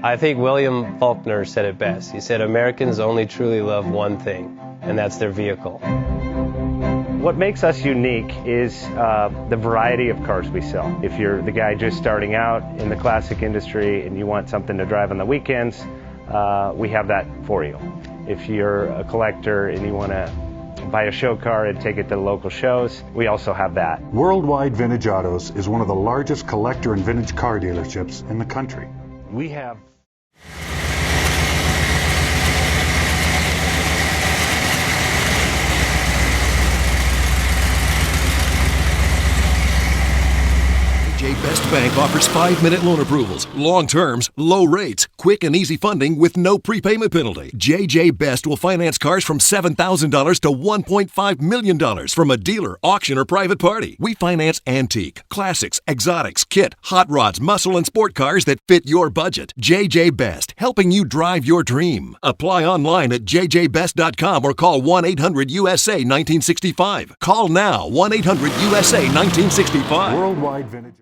I think William Faulkner said it best. He said, Americans only truly love one thing, and that's their vehicle. What makes us unique is the variety of cars we sell. If you're the guy just starting out in the classic industry and you want something to drive on the weekends, we have that for you. If you're a collector and you want to buy a show car and take it to the local shows, we also have that. Worldwide Vintage Autos is one of the largest collector and vintage car dealerships in the country. We have JJ Best Bank offers 5-minute loan approvals, long terms, low rates, quick and easy funding with no prepayment penalty. JJ Best will finance cars from $7,000 to $1.5 million from a dealer, auction, or private party. We finance antique, classics, exotics, kit, hot rods, muscle, and sport cars that fit your budget. JJ Best, helping you drive your dream. Apply online at jjbest.com or call 1-800-USA-1965. Call now, 1-800-USA-1965. Worldwide Vintage